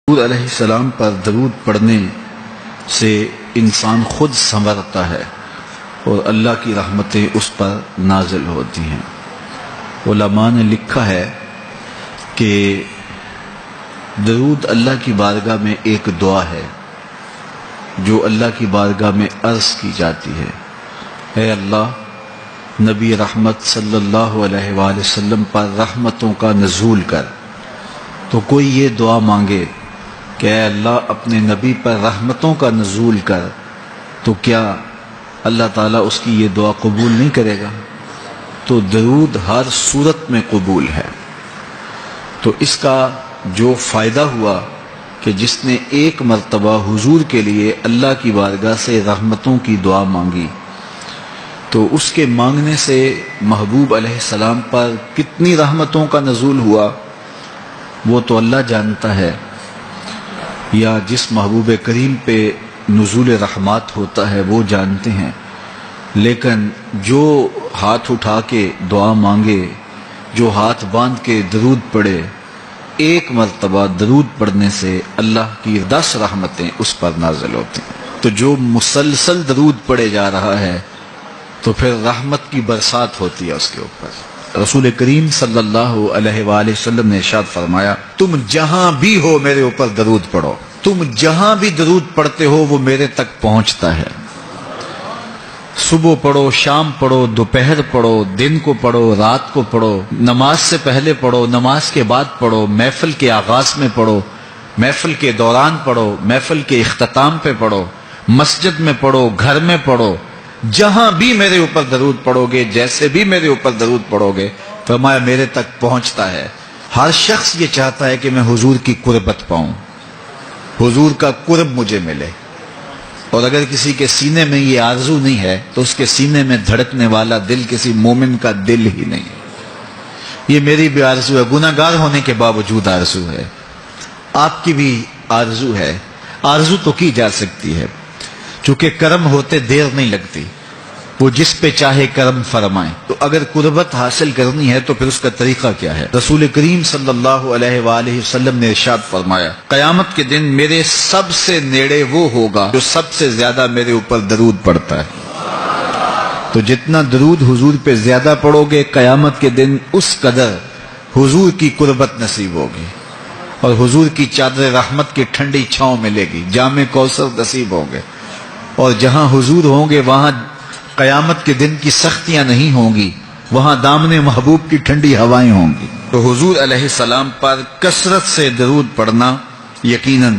حضور علیہ السلام پر درود پڑھنے سے انسان خود سنورتا ہے اور اللہ کی رحمتیں اس پر نازل ہوتی ہیں۔ علماء نے لکھا ہے کہ درود اللہ کی بارگاہ میں ایک دعا ہے جو اللہ کی بارگاہ میں عرض کی جاتی ہے، اے اللہ نبی رحمت صلی اللہ علیہ وآلہ وسلم پر رحمتوں کا نزول کر۔ تو کوئی یہ دعا مانگے کہ اے اللہ اپنے نبی پر رحمتوں کا نزول کر، تو کیا اللہ تعالیٰ اس کی یہ دعا قبول نہیں کرے گا؟ تو درود ہر صورت میں قبول ہے۔ تو اس کا جو فائدہ ہوا کہ جس نے ایک مرتبہ حضور کے لیے اللہ کی بارگاہ سے رحمتوں کی دعا مانگی، تو اس کے مانگنے سے محبوب علیہ السلام پر کتنی رحمتوں کا نزول ہوا وہ تو اللہ جانتا ہے، یا جس محبوب کریم پہ نزول رحمات ہوتا ہے وہ جانتے ہیں، لیکن جو ہاتھ اٹھا کے دعا مانگے، جو ہاتھ باندھ کے درود پڑھے، ایک مرتبہ درود پڑھنے سے اللہ کی 10 رحمتیں اس پر نازل ہوتی ہیں۔ تو جو مسلسل درود پڑھے جا رہا ہے تو پھر رحمت کی برسات ہوتی ہے اس کے اوپر۔ رسول کریم صلی اللہ علیہ وآلہ وسلم نے ارشاد فرمایا، تم جہاں بھی ہو میرے اوپر درود پڑھو، تم جہاں بھی درود پڑھتے ہو وہ میرے تک پہنچتا ہے۔ صبح پڑھو، شام پڑھو، دوپہر پڑھو، دن کو پڑھو، رات کو پڑھو، نماز سے پہلے پڑھو، نماز کے بعد پڑھو، محفل کے آغاز میں پڑھو، محفل کے دوران پڑھو، محفل کے اختتام پہ پڑھو، مسجد میں پڑھو، گھر میں پڑھو، جہاں بھی میرے اوپر درود پڑھو گے، جیسے بھی میرے اوپر درود پڑھو گے، فرمایا میرے تک پہنچتا ہے۔ ہر شخص یہ چاہتا ہے کہ میں حضور کی قربت پاؤں، حضور کا قرب مجھے ملے، اور اگر کسی کے سینے میں یہ آرزو نہیں ہے تو اس کے سینے میں دھڑکنے والا دل کسی مومن کا دل ہی نہیں ہے۔ یہ میری بھی آرزو ہے، گناہ گار ہونے کے باوجود آرزو ہے، آپ کی بھی آرزو ہے۔ آرزو تو کی جا سکتی ہے، چونکہ کرم ہوتے دیر نہیں لگتی، وہ جس پہ چاہے کرم فرمائے۔ تو اگر قربت حاصل کرنی ہے تو پھر اس کا طریقہ کیا ہے؟ رسول کریم صلی اللہ علیہ وآلہ وسلم نے ارشاد فرمایا، قیامت کے دن میرے سب سے نیڑے وہ ہوگا جو سب سے زیادہ میرے اوپر درود پڑتا ہے۔ تو جتنا درود حضور پہ زیادہ پڑھو گے، قیامت کے دن اس قدر حضور کی قربت نصیب ہوگی، اور حضور کی چادر رحمت کی ٹھنڈی چھاؤں ملے گی، جام کوثر نصیب ہوگے، اور جہاں حضور ہوں گے وہاں قیامت کے دن کی سختیاں نہیں ہوں گی، وہاں دامن محبوب کی ٹھنڈی ہوائیں ہوں گی۔ تو حضور علیہ السلام پر کثرت سے درود پڑھنا یقیناً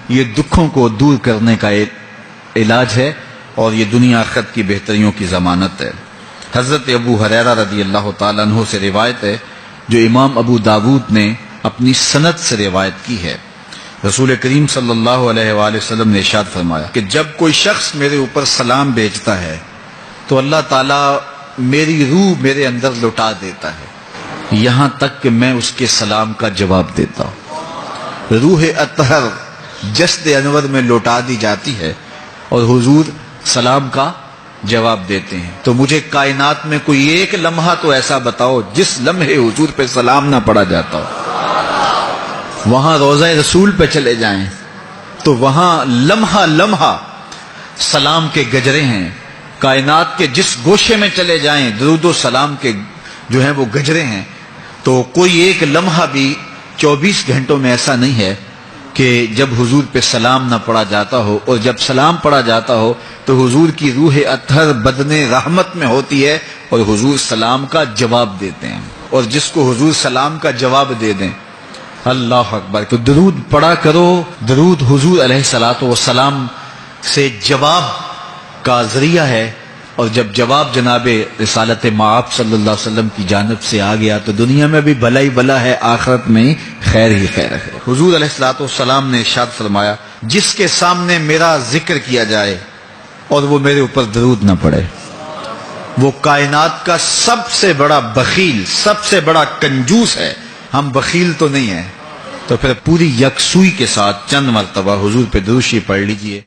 یہ دکھوں کو دور کرنے کا علاج ہے، اور یہ دنیا آخرت کی بہتریوں کی ضمانت ہے۔ حضرت ابو ہریرہ رضی اللہ تعالیٰ عنہ سے روایت ہے جو امام ابو داود نے اپنی سند سے روایت کی ہے۔ رسول کریم صلی اللہ علیہ وآلہ وسلم نے ارشاد فرمایا کہ جب کوئی شخص میرے اوپر سلام بھیجتا ہے تو اللہ تعالیٰ میری روح میرے اندر لوٹا دیتا ہے، یہاں تک کہ میں اس کے سلام کا جواب دیتا ہوں۔ روح اطہر جسد انور میں لوٹا دی جاتی ہے اور حضور سلام کا جواب دیتے ہیں۔ تو مجھے کائنات میں کوئی ایک لمحہ تو ایسا بتاؤ جس لمحے حضور پہ سلام نہ پڑا جاتا ہو۔ وہاں روضہ رسول پہ چلے جائیں تو وہاں لمحہ لمحہ سلام کے گجرے ہیں، کائنات کے جس گوشے میں چلے جائیں درود و سلام کے جو ہیں وہ گجرے ہیں۔ تو کوئی ایک لمحہ بھی 24 گھنٹوں میں ایسا نہیں ہے کہ جب حضور پہ سلام نہ پڑا جاتا ہو، اور جب سلام پڑا جاتا ہو تو حضور کی روح اطہر بدن رحمت میں ہوتی ہے اور حضور سلام کا جواب دیتے ہیں، اور جس کو حضور سلام کا جواب دے دیں، اللہ اکبر۔ تو درود پڑھا کرو، درود حضور علیہ الصلوۃ والسلام سے جواب کا ذریعہ ہے، اور جب جواب جناب رسالت مآب صلی اللہ علیہ وسلم کی جانب سے آ گیا تو دنیا میں بھی بھلا ہی بھلا ہے، آخرت میں خیر ہی خیر ہے۔ حضور علیہ الصلوۃ والسلام نے ارشاد فرمایا، جس کے سامنے میرا ذکر کیا جائے اور وہ میرے اوپر درود نہ پڑے، وہ کائنات کا سب سے بڑا بخیل، سب سے بڑا کنجوس ہے۔ ہم بخیل تو نہیں ہیں، تو پھر پوری یکسوئی کے ساتھ چند مرتبہ حضور پہ درود شریف پڑھ لیجئے۔